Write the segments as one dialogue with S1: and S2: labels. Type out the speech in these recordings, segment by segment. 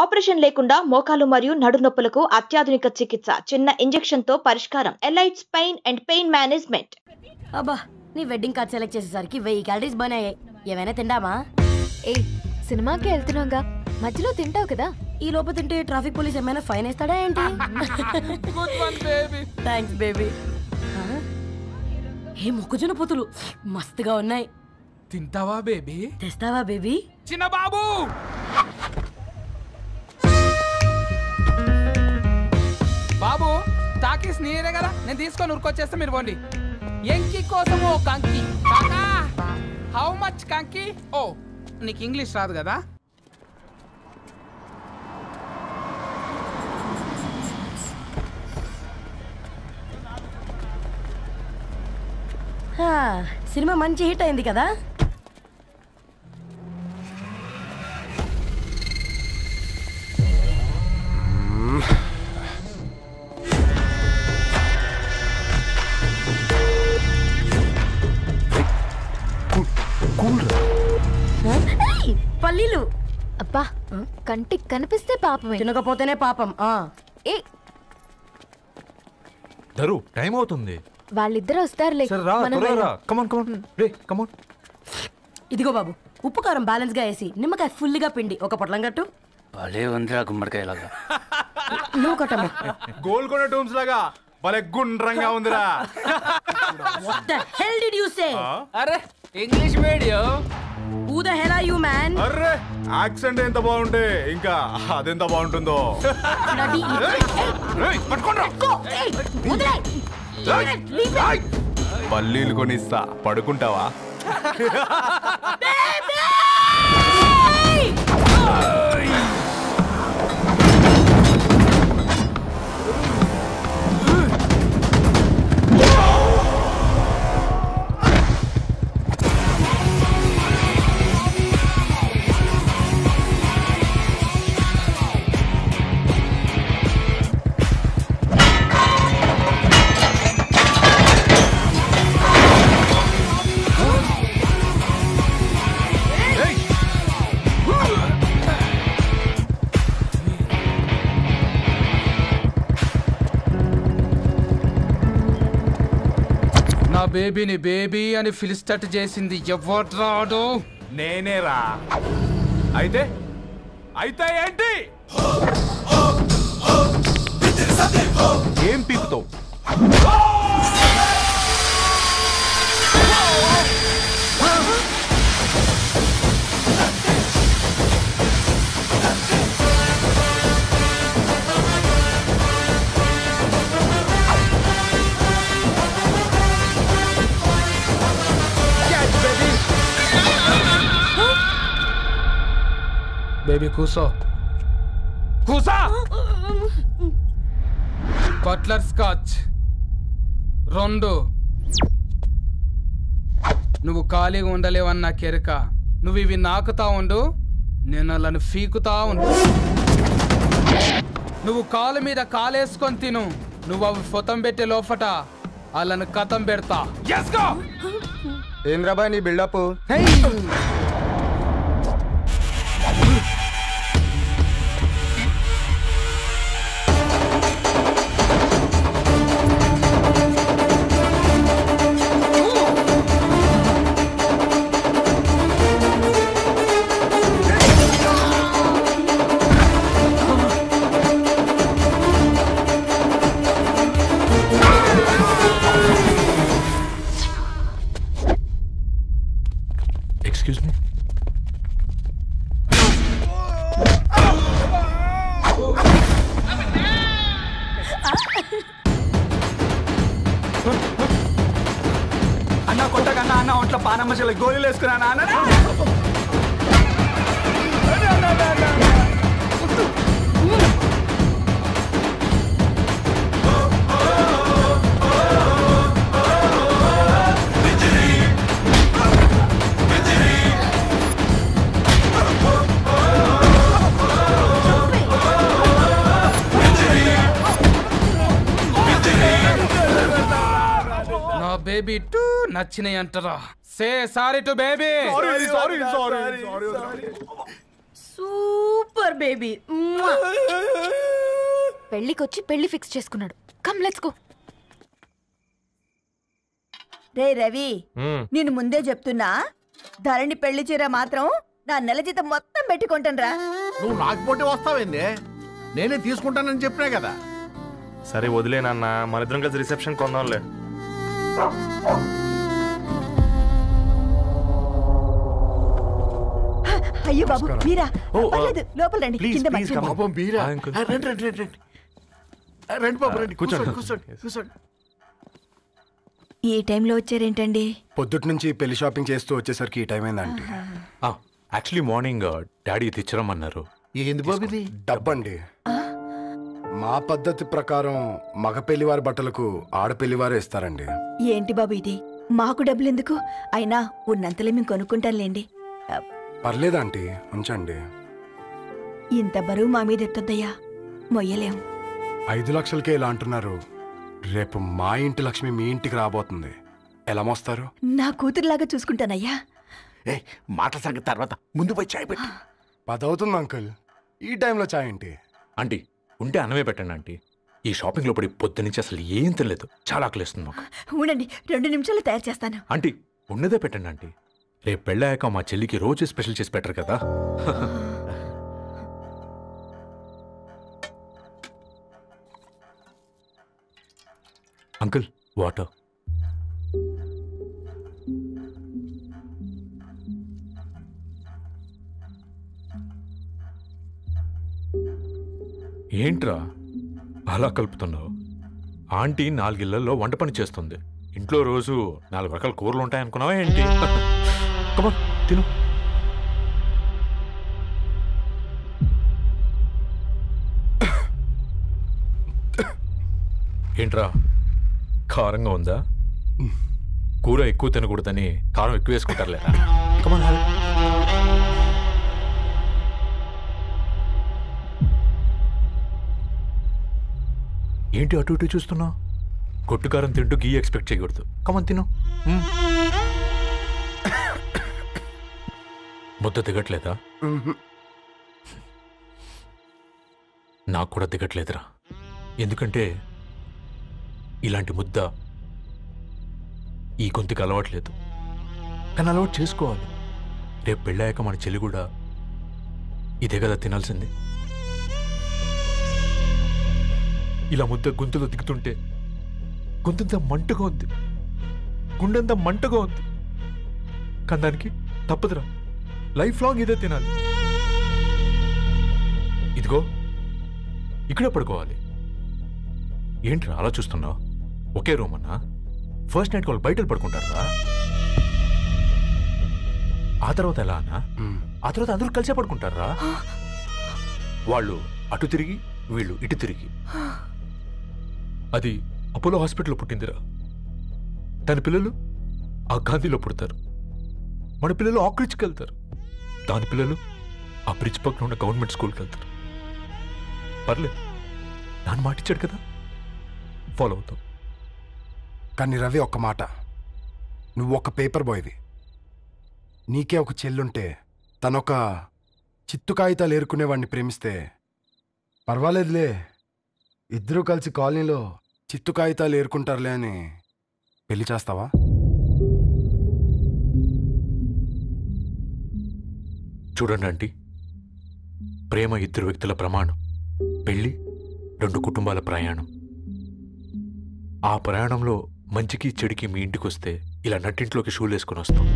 S1: Operation లేకుండా మోకాలు మరియు నడునొప్పులకు అత్యాధునిక చికిత్స. చిన్న ఇంజెక్షన్ తో పరిష్కారం. Elites pain and pain management.
S2: అబ్బా, నీ వెడ్డింగ్ కార్డ్ సెలెక్ట్ చేసేసరికి 1000 క్యాలరీస్ బర్న్ అయ్యాయి. ఏమైనా తిందామా?
S3: ఏ సినిమాకి వెళ్తున్నాగా, మధ్యలో తింటావు కదా.
S2: ఈ లోపు తింటే ట్రాఫిక్ పోలీస్ ఏమైనా ఫైన్ వేస్తాడా ఏంటి? Thanks baby. ఏ మొక్కజొన్న పొతులు మస్తుగా ఉన్నాయి.
S4: తింటావా బేబీ?
S2: తెస్తావా బేబీ?
S4: చిన్న బాబు బాబు టాకీస్ నీరే కదా, నేను తీసుకొని ఉరికొచ్చేస్తే మీరు పోండి. ఎంకి కోసము కంకి. హౌ మచ్ కంకి? ఓ నీకు ఇంగ్లీష్ రాదు కదా.
S2: సినిమా మంచి హిట్ అయింది కదా. పల్లీలు
S3: అబ్బా, కంటికి కనిపిస్తే పాపమే,
S2: తినకపోతేనే పాపం.
S3: ఏ
S5: ధరు, టైం అవుతుంది.
S3: వాళ్ళిద్దరు వస్తారులే.
S2: ఇదిగో బాబు, ఉప్పు కారం బ్యాలెన్స్ గా వేసి నిమ్మకాయ ఫుల్ గా పిండి ఒక పొట్లం కట్టు.
S6: భలే ఉందిరా గుమ్మడికాయలాగా.
S2: నువ్వు కట్టము.
S5: గోల్కొండ టూమ్స్ లాగా భలే గుండ్రంగా ఉందిరా.
S2: What the hell did you say?
S4: అరే English medium.
S2: Who the hell are you, man?
S5: Array, accent ఎంత బాగుంటే ఇంకా అదెంత బాగుంటుందో. పల్లీలు కొనిస్తా, పడుకుంటావా?
S4: బేబీని బేబీ అని ఫిలిస్టట్ చేసింది ఎవడ్రాడు?
S5: నేనేరా. అయితే అయితే ఏంటి? ఏం పీకుతావు?
S4: బేబీ కూసో, కూసా. Buttler scotch 2. నువ్వు ఖాళీగా ఉండలేవన్న కెరక. నువ్వు ఇవి నాకుతా ఉండు, నేను వాళ్ళను ఫీకుతా ఉండు. నువ్వు కాలు మీద కాలేసుకొని తిను. నువ్వు అవి ఫొతం పెట్టే లోపట వాళ్ళను కథం పెడతా.
S7: ఏంద్రాబాయ్ నీ బిల్డప్?
S5: Excuse me?
S7: అన్న కొట్టకన్నా, అన్న ఒంట్లో పానమ్మశలు గోళీలు వేసుకున్నా అన్న.
S4: బేబీ టూ నచ్చినాయి అంటారా? Say sorry to baby.
S2: Super baby.
S3: పెళ్లికొచ్చి పెళ్లి ఫిక్స్ చేసుకున్నాడు. Come let's go.
S8: రే రవి, నేను ముందే చెప్తున్నా, ధరణి పెళ్లి చీర మాత్రం నా నెల జీతం మొత్తం పెట్టుకుంటానురా.
S9: నువ్వు నాకు పోటీ వస్తావేంది? నేనే తీసుకుంటానని చెప్పినా కదా.
S5: సరే వదిలేనన్న, మన ఇద్దరం కలిసి రిసెప్షన్ కొందాంలే.
S8: అయ్యో బాబు మీరా? పర్లేదు, లోపల రండి. కింద మంచి
S9: పాపం మీరా? రండి రండి రండి రండి రండి బాబు రండి. కూర్చోండి కూర్చోండి కూర్చోండి.
S8: ఈ టైంలో వచ్చారేంటండి?
S10: పొద్దుటి నుంచి పెళ్లి షాపింగ్ చేస్తూ వచ్చేసరికి ఈ టైం అయిందండి.
S11: యాక్చువల్లీ మార్నింగ్ డాడీ తెచ్చరమన్నారు.
S9: ఏంది బాబు ఇది?
S10: డబ్బండి. మా పద్ధతి ప్రకారం మగ పెళ్లివారి బట్టలకు ఆడపెళ్లివారే ఇస్తారండి.
S8: ఏంటి బాబు ఇది? మాకు డబ్బులు ఎందుకు? అయినా ఉన్నంతలే మేము కొనుక్కుంటాంలేండి.
S10: పర్లేదంటీ, ఉంచండి.
S8: ఇంత బరువు మా మీద ఎత్తొద్దయ్యా, మొయ్యలేం.
S10: 5 లక్షలకే ఇలా అంటున్నారు. రేపు మా ఇంటి లక్ష్మి మీ ఇంటికి రాబోతుంది. ఎలా మోస్తారు?
S8: నా కూతురులాగా చూసుకుంటానయ్యా.
S9: మాట సంగతి తర్వాత, ముందు పోయి చాయ్ పెట్టి.
S10: 10 అవుతుంది అంకుల్, ఈ టైంలో చాయ్ ఏంటి?
S11: ఆంటీ ఉంటే అన్నమే పెట్టండి ఆంటీ. ఈ షాపింగ్ లో పడి పొద్దు నుంచి అసలు ఏం తినలేదు, చాలా ఆకలిస్తుంది మాకు.
S8: ఉండండి, 2 నిమిషాలు తయారు చేస్తాను.
S11: ఆంటీ ఉన్నదే పెట్టండి ఆంటీ. రేపు పెళ్ళాక మా చెల్లికి రోజు స్పెషల్ చేసి పెట్టరు కదా. Uncle water. ఏంట్రా అలా కలుపుతున్నావు? ఆంటీ 4 ఇళ్లలో వంట పని చేస్తుంది. ఇంట్లో రోజు 4 రకాల కూరలు ఉంటాయనుకున్నావా ఏంటి? కమా తిను. ఏంట్రా కారంగా ఉందా? కూర ఎక్కువ తినకూడదని కారం ఎక్కువ వేసుకుంటారు లేదా? కమా. ఏంటి అటు ఇటు చూస్తున్నావు? కొట్టుకారం తింటూ గీ ఎక్స్పెక్ట్ చేయకూడదు. కమన్ తిను. ముద్ద దిగట్లేదా? నాకు కూడా దిగట్లేదురా. ఎందుకంటే ఇలాంటి ముద్ద ఈ గొంతుకి అలవాట్లేదు. కానీ అలవాటు చేసుకోవాలి. రేపు పెళ్ళాక మన చెల్లి కూడా ఇదే కదా తినాల్సింది. ఇలా ముద్ద గొంతులో దిగుతుంటే గొంతంతా మంటగా ఉంది, గుండెంతా మంటగా ఉంది. కానీ దానికి తప్పదురా, లైఫ్ లాంగ్ ఇదే తినాలి. ఇదిగో ఇక్కడే పడుకోవాలి. ఏంట్రా అలా చూస్తున్నావు? ఒకే రూమ్ అన్నా? ఫస్ట్ నైట్ వాళ్ళు బయట పడుకుంటారా? ఆ తర్వాత ఎలా అన్నా? ఆ తర్వాత అందరూ కలిసే పడుకుంటారా? వాళ్ళు అటు తిరిగి వీళ్ళు ఇటు తిరిగి. అది అపోలో హాస్పిటల్లో పుట్టిందిరా. దాని పిల్లలు ఆ గాంధీలో పుడతారు. మన పిల్లలు ఆక్రిచ్కి వెళ్తారు. దాని పిల్లలు ఆ బ్రిడ్జ్ పక్కన ఉన్న గవర్నమెంట్ స్కూల్కి వెళ్తారు. పర్లేదు, నాన్న మాటిచ్చాడు కదా, ఫాలో అవుతాం.
S10: కానీ రవి, ఒక్క మాట, నువ్వు ఒక పేపర్ బాయ్వి. నీకే ఒక చెల్లుంటే తనొక చిత్తు కాగితాలు ఏరుకునేవాడిని ప్రేమిస్తే పర్వాలేదులే, ఇద్దరూ కలిసి కాలనీలో చిత్తు కాగితాలు ఏరుకుంటారులే అని పెళ్లి చేస్తావా?
S11: చూడండి ఆంటీ, ప్రేమ 2 వ్యక్తుల ప్రమాణం, పెళ్ళి 2 కుటుంబాల ప్రయాణం. ఆ ప్రయాణంలో మంచికి చెడుకి మీ ఇంటికి వస్తే ఇలా నట్టింట్లోకి షూలు వేసుకొని వస్తాం.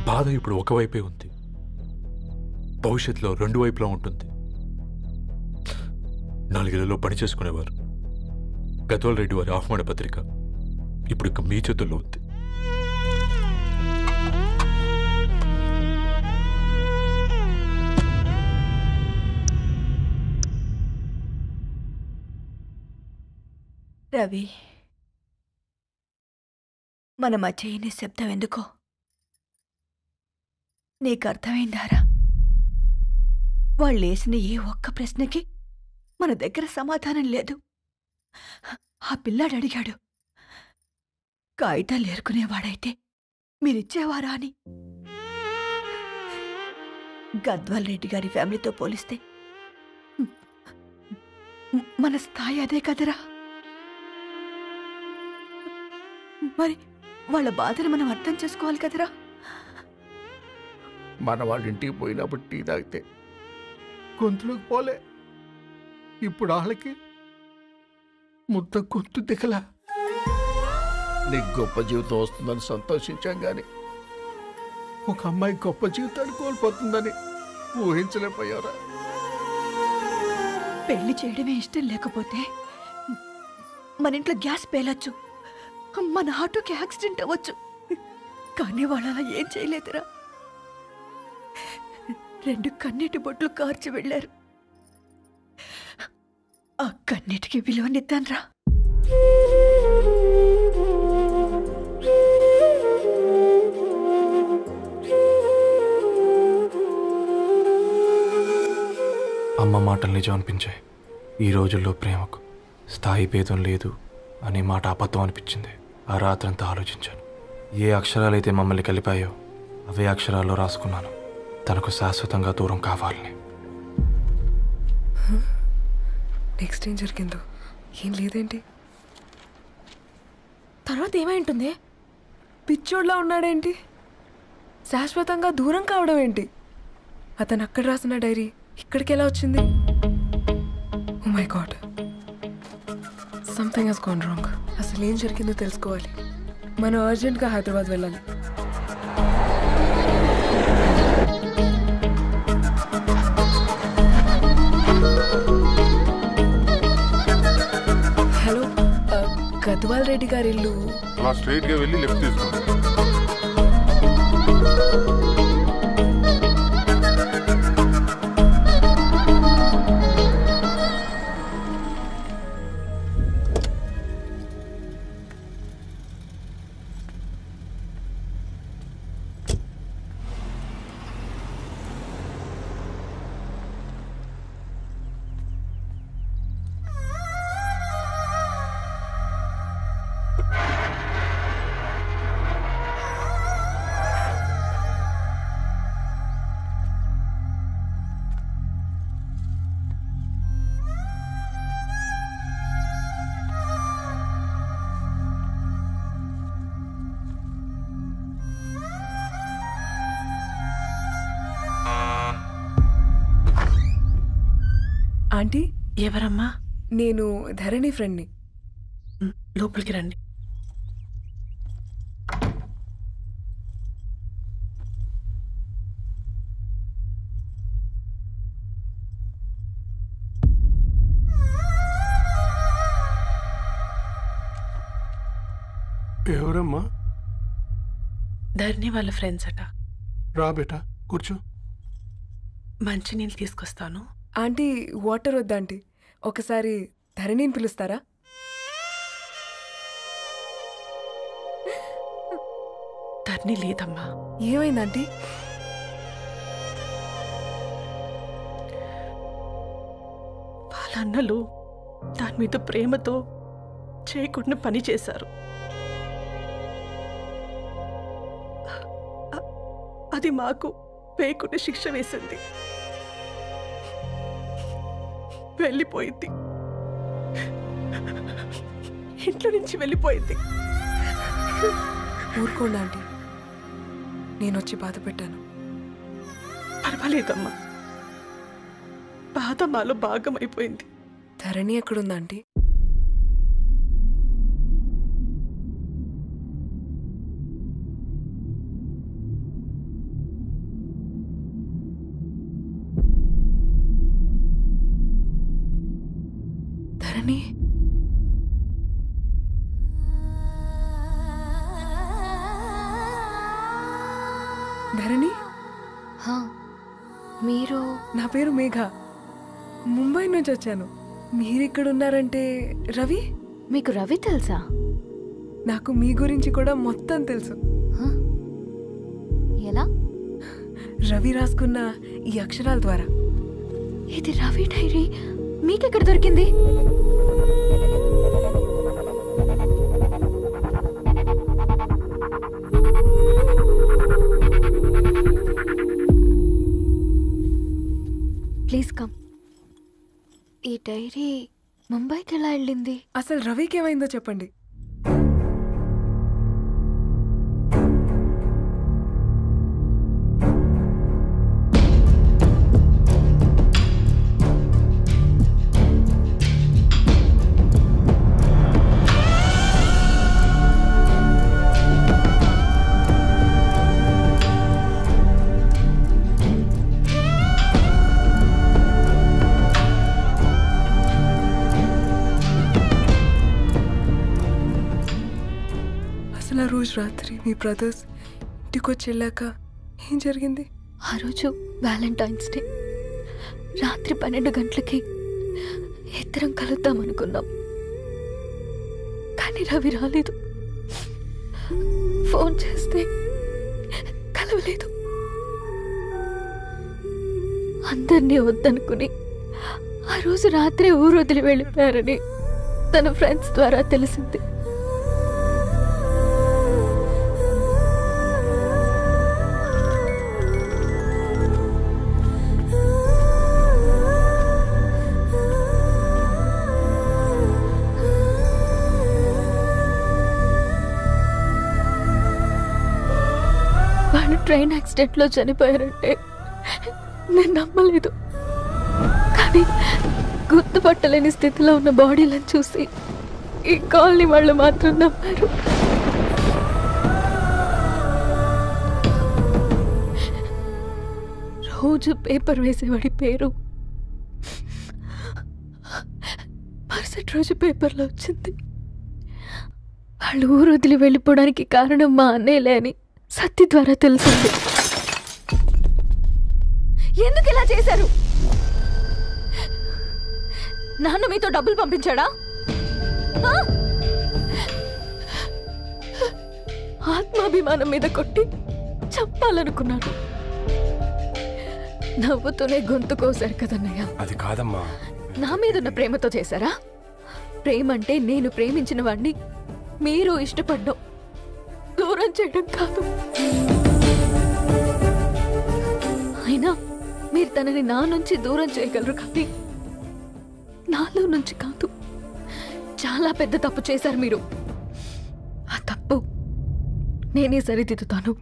S11: బాధ ఇప్పుడు ఒకవైపే ఉంది, భవిష్యత్తులో 2 వైపులా ఉంటుంది. 4 ఇళ్లలో పని చేసుకునేవారు గద్వాల్ రెడ్డి వారి ఆహ్వాన పత్రిక ఇప్పుడు ఇక మీ చేతుల్లో ఉంది.
S8: రవి, మన మధ్య ఈ నిశ్శబ్దం ఎందుకో నీకు అర్థమైందారా? వాళ్ళు వేసిన ఏ ఒక్క ప్రశ్నకి మన దగ్గర సమాధానం లేదు. ఆ పిల్లాడు అడిగాడు, కాగితాలు ఏరుకునేవాడైతే మీరిచ్చేవారా అని. గద్వాల్ రెడ్డి గారి ఫ్యామిలీతో పోలిస్తే మన స్థాయి అదే కదరా. మరి వాళ్ళ బాధను మనం అర్థం చేసుకోవాలి కదరా.
S9: మన వాళ్ళ ఇంటికి పోయినప్పుడు టీ తాగితే గొంతులోకి పోలే, ఇప్పుడు వాళ్ళకి ముద్ద గొంతు దిగలా. నీకు గొప్ప జీవితం వస్తుందని సంతోషించాం కానీ ఒక అమ్మాయి గొప్ప జీవితాన్ని కోల్పోతుందని ఊహించలేకపోయారా.
S8: పెళ్లి చేయడమే ఇష్టం లేకపోతే మన ఇంట్లో గ్యాస్ పేలొచ్చు, మన ఆటోకి యాక్సిడెంట్ అవ్వచ్చు, కానీ వాళ్ళు అలా ఏం చేయలేదురా. 2 కన్నీటి బొట్లు కార్చి వెళ్ళారు. ఆ కన్నీటికి విలువనిద్దాన్రా.
S10: అమ్మ మాటలు నిజం అనిపించాయి. ఈ రోజుల్లో ప్రేమకు స్థాయి భేదం లేదు అనే మాట అబద్ధం అనిపించింది. ఆ రాత్రంతా ఆలోచించాను. ఏ అక్షరాలైతే మమ్మల్ని కలిపాయో అవే అక్షరాల్లో రాసుకున్నాను, తనకు శాశ్వతంగా దూరం కావాలని.
S12: నెక్స్ట్ ఏం జరిగిందో ఏం లేదేంటి? తర్వాత ఏమై ఉంటుంది? పిచ్చోడ్లా ఉన్నాడేంటి? శాశ్వతంగా దూరం కావడం ఏంటి? అతను అక్కడ రాసిన డైరీ ఇక్కడికి ఎలా వచ్చింది? Oh my God, something has gone wrong. అసలు ఏం జరిగిందో తెలుసుకోవాలి. మనం అర్జెంట్గా హైదరాబాద్ వెళ్ళాలి. హలో, గద్వాల్ రెడ్డి గారి ఇల్లు
S5: అలా స్ట్రైట్ గా వెళ్ళి లెఫ్ట్ తీసుకోండి.
S12: ఆంటీ,
S8: ఎవరమ్మా?
S12: నేను ధరణి ఫ్రెండ్ని.
S8: లోపలికి రండి.
S9: ఎవరమ్మా?
S8: ధరణి వాళ్ళ ఫ్రెండ్స్ అట.
S9: రా బేటా, కూర్చో.
S8: మంచినీళ్ళు తీసుకొస్తాను.
S12: ఆంటీ, వాటర్ వద్దాంటీ, ఒకసారి ధరణిని పిలుస్తారా?
S8: ధరణి లేదమ్మా.
S12: ఏమైందంటీ?
S8: వాళ్ళ అన్నలు దాని మీద ప్రేమతో చేయకుండా పని చేశారు. అది మాకు పేయకుండా శిక్ష వేసింది. వెళ్ళిపోయింది, ఇంట్లో నుంచి వెళ్ళిపోయింది.
S12: ఊరుకోండి ఆంటీ, నేను వచ్చి బాధ పెట్టాను.
S8: పర్వాలేదమ్మా, బాధ మాలో భాగం అయిపోయింది.
S12: ధరణి ఎక్కడుందా ఆంటీ? ధరణి, ధరణి,
S3: మీరు?
S12: నా పేరు మేఘ, ముంబై నుంచి వచ్చాను. మీరిక్కడున్నారంటే రవి?
S3: మీకు రవి తెలుసా?
S12: నాకు మీ గురించి కూడా మొత్తం తెలుసు.
S3: ఎలా?
S12: రవి రాసుకున్న ఈ అక్షరాల ద్వారా.
S3: ఇది రవి డైరీ మీకెక్కడ దొరికింది? ఈ డైరీ ముంబైకి ఎలా వెళ్ళింది?
S12: అసలు రవికి ఏమైందో చెప్పండి. అసలు ఆ రోజు రాత్రి మీ బ్రదర్స్ ఇంటికి వచ్చి వెళ్ళాక ఏం జరిగింది?
S3: ఆ రోజు వ్యాలంటైన్స్ డే రాత్రి 12 గంటలకి ఇద్దరం కలుద్దాం అనుకున్నాం. కానీ రవి రాలేదు. ఫోన్ చేస్తే కలవలేదు. అందరినీ వద్దనుకుని ఆ రోజు రాత్రి ఊరు వదిలి వెళ్ళిపోయారని తన ఫ్రెండ్స్ ద్వారా తెలిసింది. వాళ్ళు ట్రైన్ యాక్సిడెంట్లో చనిపోయారంటే నేను నమ్మలేదు. కానీ గుర్తుపట్టలేని స్థితిలో ఉన్న బాడీలను చూసి ఈ కాలనీ వాళ్ళు మాత్రం నమ్మారు. రోజు పేపర్ వేసేవాడి పేరు మరుసటి రోజు పేపర్లో వచ్చింది. వాళ్ళు ఊరు వదిలి వెళ్ళిపోవడానికి కారణం మా అన్నయ్యలే అని సత్తి ద్వారా తెలిసింది. ఎందుకు ఇలా చేశారు? నాన్న మీతో డబ్బులు పంపించాడా? ఆత్మాభిమానం మీద కొట్టి చంపాలనుకున్నాడు. నవ్వుతూనే గొంతు కోసారు కదన్నయ్య.
S10: అది కాదమ్మా.
S3: నా మీదున్న ప్రేమతో చేశారా? ప్రేమ అంటే నేను ప్రేమించిన వాడిని మీరు ఇష్టపడ్డం, దూరం చేయడం కాదు. అయినా మీరు తనని నా నుంచి దూరం చేయగలరు కానీ నాలో నుంచి కాదు. చాలా పెద్ద తప్పు చేశారు మీరు. ఆ తప్పు నేనే సరిదిద్దుతాను.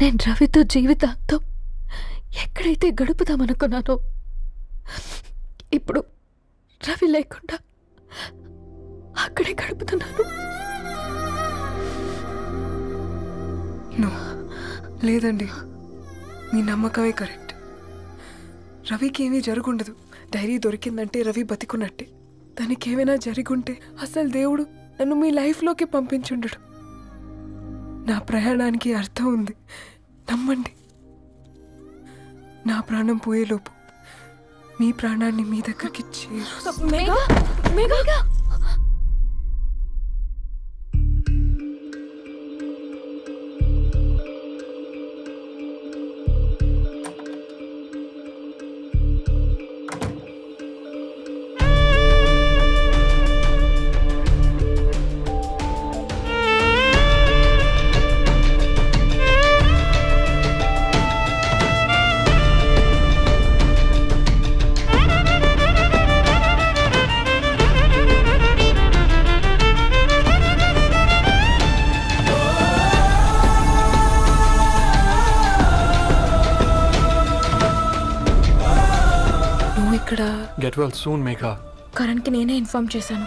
S3: నేను రవితో జీవితాంతం ఎక్కడైతే గడుపుదామనుకున్నానో ఇప్పుడు రవి లేకుండా అక్కడే గడుపుతున్నాను.
S12: లేదండి, మీ నమ్మకమే కరెక్ట్. రవికి ఏమీ జరుగుండదు. డైరీ దొరికిందంటే రవి బతికున్నట్టే. తనకి ఏమైనా జరుగుంటే అసలు దేవుడు నన్ను మీ లైఫ్లోకి పంపించుండడు. నా ప్రయాణానికి అర్థం ఉంది, నమ్మండి. నా ప్రాణం పోయేలోపు మీ ప్రాణాన్ని మీ దగ్గరికి ఇక్కడ
S10: గెట్ వెల్ సూన్ మేఘా.
S3: కరణ్కి నేనే ఇన్ఫార్మ్ చేశాను.